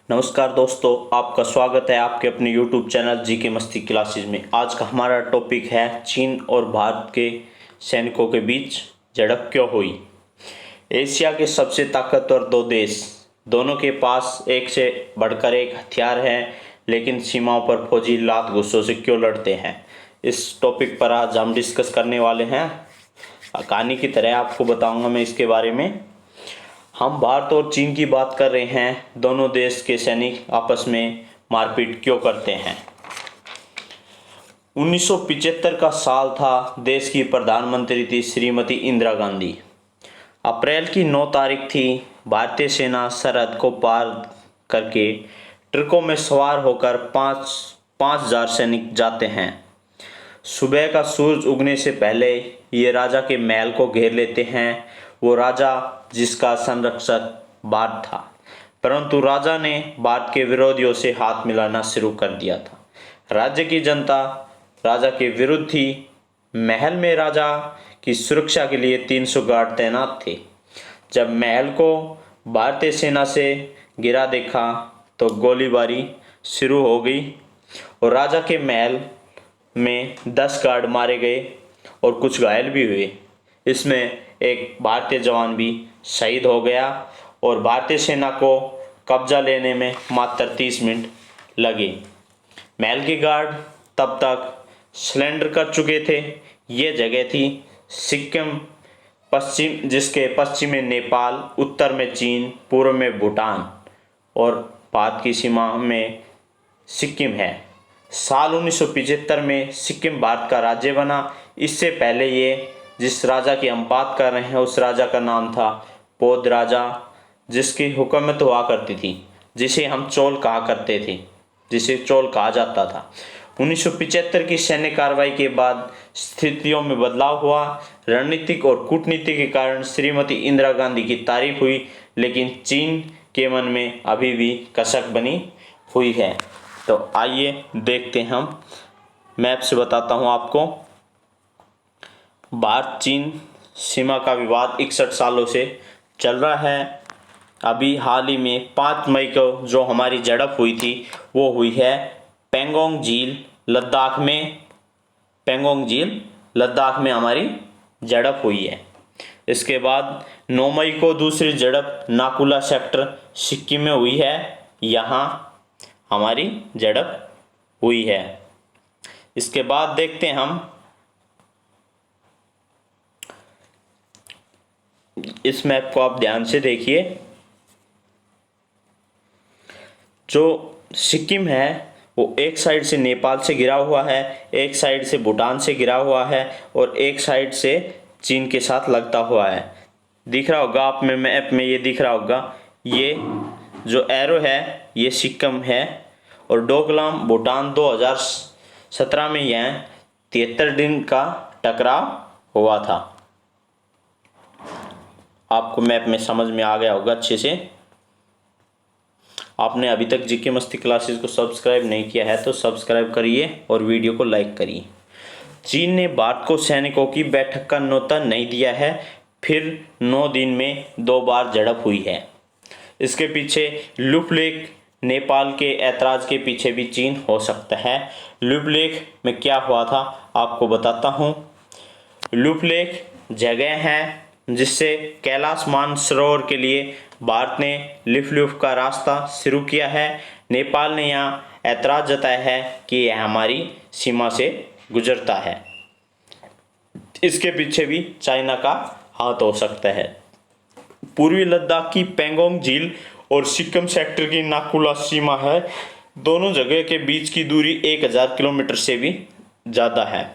नमस्कार दोस्तों, आपका स्वागत है आपके अपने YouTube चैनल जी के मस्ती क्लासेस में। आज का हमारा टॉपिक है चीन और भारत के सैनिकों के बीच झड़प क्यों हुई। एशिया के सबसे ताकतवर दो देश, दोनों के पास एक से बढ़कर एक हथियार है, लेकिन सीमाओं पर फौजी लात घुसों से क्यों लड़ते हैं। इस टॉपिक पर आज हम डिस्कस करने वाले हैं। कहानी की तरह आपको बताऊंगा मैं इसके बारे में। हम भारत और चीन की बात कर रहे हैं। दोनों देश के सैनिक आपस में मारपीट क्यों करते हैं। 1975 का साल था। देश की प्रधानमंत्री थी श्रीमती इंदिरा गांधी। अप्रैल की 9 तारीख थी। भारतीय सेना सरहद को पार करके ट्रकों में सवार होकर 5,000 सैनिक जाते हैं। सुबह का सूरज उगने से पहले ये राजा के महल को घेर लेते हैं। वो राजा जिसका संरक्षक भारत था, परंतु राजा ने भारत के विरोधियों से हाथ मिलाना शुरू कर दिया था। राज्य की जनता राजा के विरुद्ध थी। महल में राजा की सुरक्षा के लिए 300 गार्ड तैनात थे। जब महल को भारतीय सेना से गिरा देखा तो गोलीबारी शुरू हो गई और राजा के महल में 10 गार्ड मारे गए और कुछ घायल भी हुए। इसमें एक भारतीय जवान भी शहीद हो गया और भारतीय सेना को कब्जा लेने में मात्र 30 मिनट लगे। महल के गार्ड तब तक सरेंडर कर चुके थे। ये जगह थी सिक्किम, जिसके पश्चिम में नेपाल, उत्तर में चीन, पूर्व में भूटान और भारत की सीमा में सिक्किम है। साल 1975 में सिक्किम भारत का राज्य बना। इससे पहले ये जिस राजा की हम बात कर रहे हैं उस राजा का नाम था पौध राजा, जिसकी हुकूमत हुआ करती थी, जिसे हम चोल कहा करते थे, जिसे चोल कहा जाता था। 1975 की सैन्य कार्रवाई के बाद स्थितियों में बदलाव हुआ। रणनीतिक और कूटनीति के कारण श्रीमती इंदिरा गांधी की तारीफ हुई, लेकिन चीन के मन में अभी भी कसक बनी हुई है। तो आइए देखते हैं, हम मैप से बताता हूं आपको। भारत चीन सीमा का विवाद 61 सालों से चल रहा है। अभी हाल ही में 5 मई को जो हमारी झड़प हुई थी वो हुई है पेंगोंग झील लद्दाख में। पेंगोंग झील लद्दाख में हमारी झड़प हुई है। इसके बाद 9 मई को दूसरी झड़प नाकुला सेक्टर सिक्किम में हुई है। यहाँ हमारी झड़प हुई है। इसके बाद देखते हैं हम इस मैप को, आप ध्यान से देखिए। जो सिक्किम है वो एक साइड से नेपाल से घिरा हुआ है, एक साइड से भूटान से घिरा हुआ है और एक साइड से चीन के साथ लगता हुआ है। दिख रहा होगा आप में मैप में, ये दिख रहा होगा। ये जो एरो है ये सिक्किम है और डोकलाम भूटान। 2017 में यह 73 दिन का टकराव हुआ था। आपको मैप में समझ में आ गया होगा अच्छे से। आपने अभी तक जीके मस्ती क्लासेस को सब्सक्राइब नहीं किया है तो सब्सक्राइब करिए और वीडियो को लाइक करिए। चीन ने भारत को सैनिकों की बैठक का न्योता नहीं दिया है, फिर 9 दिन में 2 बार झड़प हुई है। इसके पीछे लुपलेख नेपाल के ऐतराज के पीछे भी चीन हो सकता है। लुपलेख में क्या हुआ था आपको बताता हूँ। लुपलेख जगह है जिससे कैलाश मानसरोवर के लिए भारत ने लिफ्ट का रास्ता शुरू किया है। नेपाल ने यहाँ ऐतराज जताया है कि यह हमारी सीमा से गुजरता है। इसके पीछे भी चाइना का हाथ हो सकता है। पूर्वी लद्दाख की पेंगोंग झील और सिक्किम सेक्टर की नाकुला सीमा है। दोनों जगह के बीच की दूरी 1000 किलोमीटर से भी ज़्यादा है।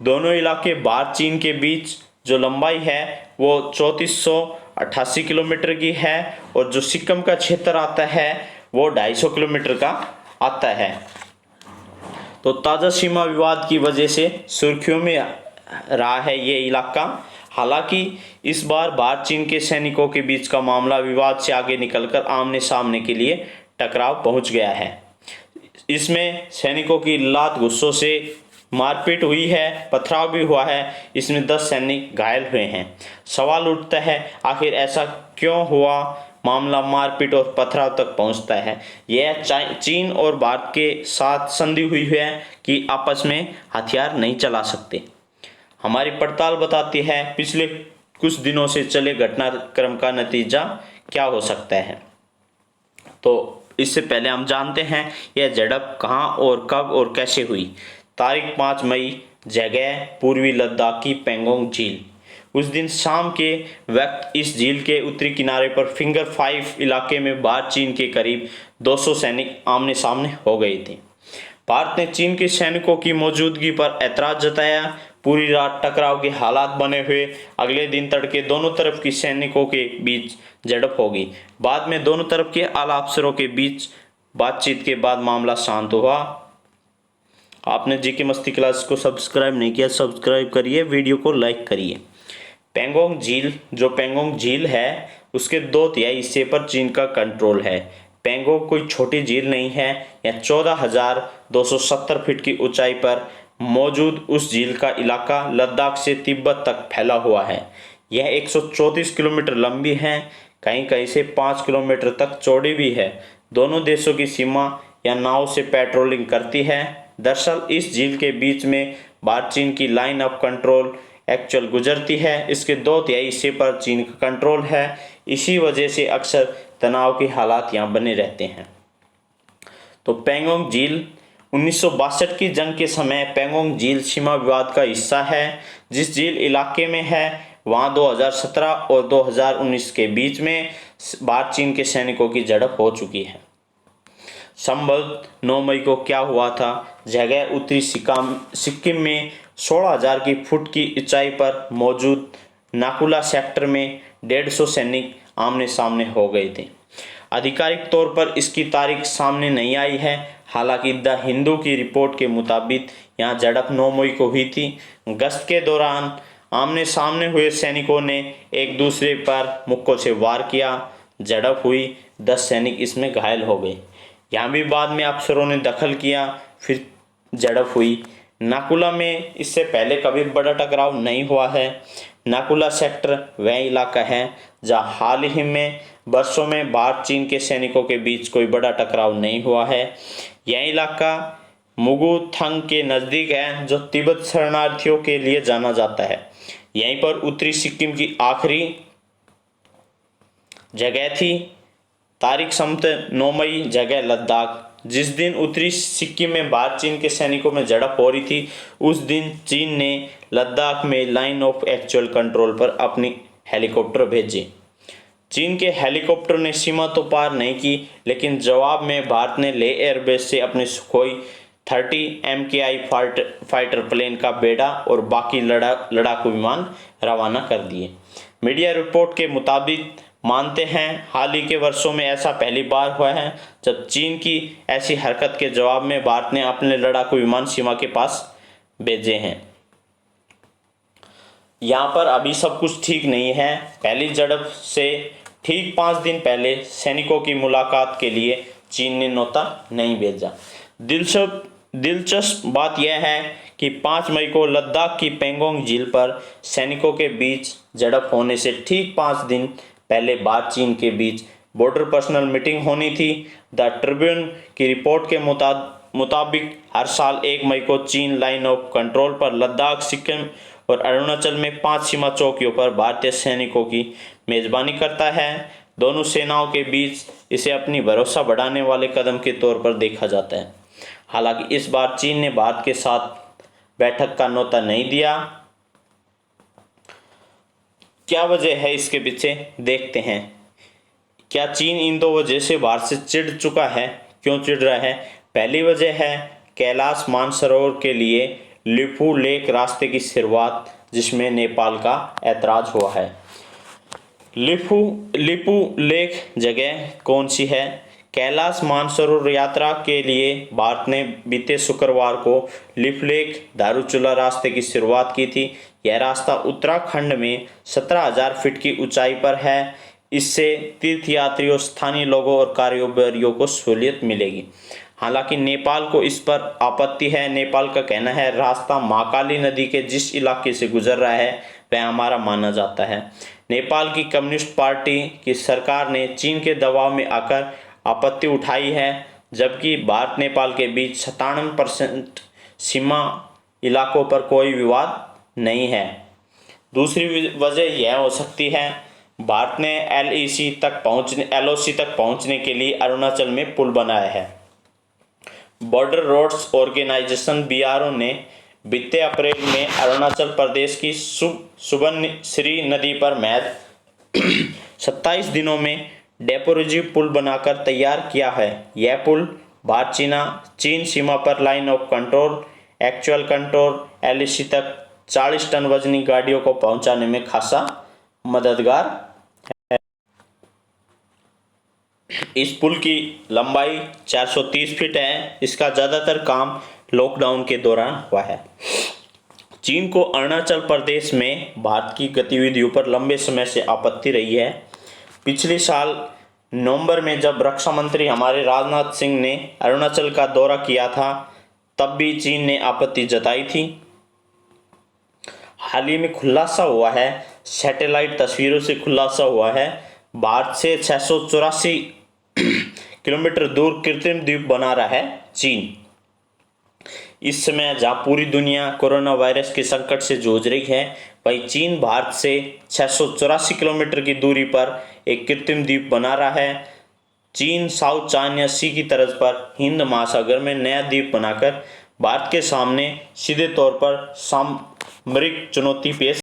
दोनों इलाके भारत चीन के बीच जो लंबाई है वो 3488 किलोमीटर की है और जो सिक्किम का क्षेत्र आता है वो 250 किलोमीटर का आता है। तो ताज़ा सीमा विवाद की वजह से सुर्खियों में रहा है ये इलाका। हालांकि इस बार भारत चीन के सैनिकों के बीच का मामला विवाद से आगे निकलकर आमने सामने के लिए टकराव पहुंच गया है। इसमें सैनिकों की लात घुसों से मारपीट हुई है, पथराव भी हुआ है। इसमें 10 सैनिक घायल हुए हैं। सवाल उठता है आखिर ऐसा क्यों हुआ। मामला मारपीट और पथराव तक पहुंचता है। यह चीन और भारत के साथ संधि हुई है कि आपस में हथियार नहीं चला सकते। हमारी पड़ताल बताती है पिछले कुछ दिनों से चले घटनाक्रम का नतीजा क्या हो सकता है। तो इससे पहले हम जानते हैं यह झड़प कहां और कब और कैसे हुई। तारीख 5 मई, जगह पूर्वी लद्दाख की पेंगोंग झील। उस दिन शाम के वक्त इस झील के उत्तरी किनारे पर फिंगर 5 इलाके में भारत चीन के करीब 200 सैनिक आमने सामने हो गए थे। भारत ने चीन के सैनिकों की मौजूदगी पर ऐतराज जताया। पूरी रात टकराव के हालात बने हुए। अगले दिन तड़के दोनों तरफ की सैनिकों के बीच झड़प हो गई। बाद में दोनों तरफ के आला अफसरों के बीच बातचीत के बाद मामला शांत हुआ। आपने जीके मस्ती क्लास को सब्सक्राइब नहीं किया, सब्सक्राइब करिए, वीडियो को लाइक करिए। पेंगोंग झील, जो पेंगोंग झील है उसके 2/3 हिस्से पर चीन का कंट्रोल है। पेंगोंग कोई छोटी झील नहीं है। यह 14,270 फीट की ऊंचाई पर मौजूद उस झील का इलाका लद्दाख से तिब्बत तक फैला हुआ है। यह 134 किलोमीटर लंबी है, कहीं कहीं से 5 किलोमीटर तक चौड़ी भी है। दोनों देशों की सीमा या नाव से पेट्रोलिंग करती है। दरअसल इस झील के बीच में भारत चीन की लाइन ऑफ कंट्रोल एक्चुअल गुजरती है। इसके 2/3 हिस्से पर चीन का कंट्रोल है। इसी वजह से अक्सर तनाव के हालात यहाँ बने रहते हैं। तो पेंगोंग झील 1962 की जंग के समय पेंगोंग झील सीमा विवाद का हिस्सा है। जिस झील इलाके में है वहाँ 2017 और 2019 के बीच में भारत चीन के सैनिकों की झड़प हो चुकी है। संभव 9 मई को क्या हुआ था। जगह उत्तरी सिक्किम में 16,000 की फुट की ऊंचाई पर मौजूद नाकुला सेक्टर में 150 सैनिक आमने सामने हो गए थे। आधिकारिक तौर पर इसकी तारीख सामने नहीं आई है। हालांकि द हिंदू की रिपोर्ट के मुताबिक यहाँ झड़प 9 मई को हुई थी। गश्त के दौरान आमने सामने हुए सैनिकों ने एक दूसरे पर मुक्कों से वार किया। झड़प हुई, 10 सैनिक इसमें घायल हो गए। यहाँ भी बाद में अफसरों ने दखल किया, फिर झड़प हुई। नाकुला में इससे पहले कभी बड़ा टकराव नहीं हुआ है। नाकुला सेक्टर वह इलाका है जहाँ हाल ही में वर्षों में भारत चीन के सैनिकों के बीच कोई बड़ा टकराव नहीं हुआ है। यह इलाका मुगुथंग के नज़दीक है जो तिब्बत शरणार्थियों के लिए जाना जाता है। यहीं पर उत्तरी सिक्किम की आखिरी जगह थी। तारीख सम्मत 9 मई, जगह लद्दाख। जिस दिन उत्तरी सिक्किम में भारत चीन के सैनिकों में झड़प हो रही थी उस दिन चीन ने लद्दाख में लाइन ऑफ एक्चुअल कंट्रोल पर अपनी हेलीकॉप्टर भेजे। चीन के हेलीकॉप्टर ने सीमा तो पार नहीं की, लेकिन जवाब में भारत ने लेह एयरबेस से अपने सुखोई 30 MKI फाइटर प्लेन का बेड़ा और बाकी लड़ाकू विमान रवाना कर दिए। मीडिया रिपोर्ट के मुताबिक मानते हैं हाल ही के वर्षों में ऐसा पहली बार हुआ है जब चीन की ऐसी हरकत के जवाब में भारत ने अपने लड़ाकू विमान सीमा के पास भेजे हैं। यहाँ पर अभी सब कुछ ठीक नहीं है। पहली झड़प से ठीक 5 दिन पहले सैनिकों की मुलाकात के लिए चीन ने न्योता नहीं भेजा। दिलचस्प बात यह है कि 5 मई को लद्दाख की पेंगोंग झील पर सैनिकों के बीच झड़प होने से ठीक 5 दिन पहले भारत चीन के बीच बॉर्डर पर्सनल मीटिंग होनी थी। द ट्रिब्यून की रिपोर्ट के मुताबिक हर साल 1 मई को चीन लाइन ऑफ कंट्रोल पर लद्दाख, सिक्किम और अरुणाचल में 5 सीमा चौकियों पर भारतीय सैनिकों की मेजबानी करता है। दोनों सेनाओं के बीच इसे अपनी भरोसा बढ़ाने वाले कदम के तौर पर देखा जाता है। हालांकि इस बार चीन ने भारत के साथ बैठक का न्योता नहीं दिया। क्या वजह है इसके पीछे, देखते हैं। क्या चीन इन 2 वजह से भारत से चिढ़ चुका है? क्यों चिढ़ रहा है? पहली वजह है कैलाश मानसरोवर के लिए लिपू लेक रास्ते की शुरुआत, जिसमें नेपाल का ऐतराज हुआ है। लिपू लेक जगह कौन सी है? कैलाश मानसरोवर यात्रा के लिए भारत ने बीते शुक्रवार को लिपू लेक धारूचुला रास्ते की शुरुआत की थी। यह रास्ता उत्तराखंड में 17,000 फीट की ऊंचाई पर है। इससे तीर्थयात्रियों, स्थानीय लोगों और कारोबारियों को सहूलियत मिलेगी। हालांकि नेपाल को इस पर आपत्ति है। नेपाल का कहना है रास्ता महाकाली नदी के जिस इलाके से गुजर रहा है वह हमारा माना जाता है। नेपाल की कम्युनिस्ट पार्टी की सरकार ने चीन के दबाव में आकर आपत्ति उठाई है, जबकि भारत नेपाल के बीच 97% सीमा इलाकों पर कोई विवाद नहीं है। दूसरी वजह यह हो सकती है, भारत ने LOC तक पहुंचने के लिए अरुणाचल में पुल बनाया है। बॉर्डर रोड्स ऑर्गेनाइजेशन BRO ने बीते अप्रैल में अरुणाचल प्रदेश की सुबनसिरी नदी पर महज 27 दिनों में डेपोरेजी पुल बनाकर तैयार किया है। यह पुल भारत चीन सीमा पर line of control, actual control LOC तक 40 टन वजनी गाड़ियों को पहुंचाने में खासा मददगार है। इस पुल की लंबाई 430 फीट है। इसका ज़्यादातर काम लॉकडाउन के दौरान हुआ है। चीन को अरुणाचल प्रदेश में भारत की गतिविधियों पर लंबे समय से आपत्ति रही है। पिछले साल नवंबर में जब रक्षा मंत्री हमारे राजनाथ सिंह ने अरुणाचल का दौरा किया था, तब भी चीन ने आपत्ति जताई थी। हाल ही में खुलासा हुआ है, सैटेलाइट तस्वीरों से खुलासा हुआ है, भारत से 684 किलोमीटर दूर कृत्रिम द्वीप बना रहा है चीन। इस समय जहां पूरी दुनिया कोरोना वायरस के संकट से जूझ रही है, वहीं चीन भारत से 684 किलोमीटर की दूरी पर एक कृत्रिम द्वीप बना रहा है। चीन साउथ चाइना सी की तर्ज पर हिंद महासागर में नया द्वीप बनाकर भारत के सामने सीधे तौर पर सामरिक चुनौती पेश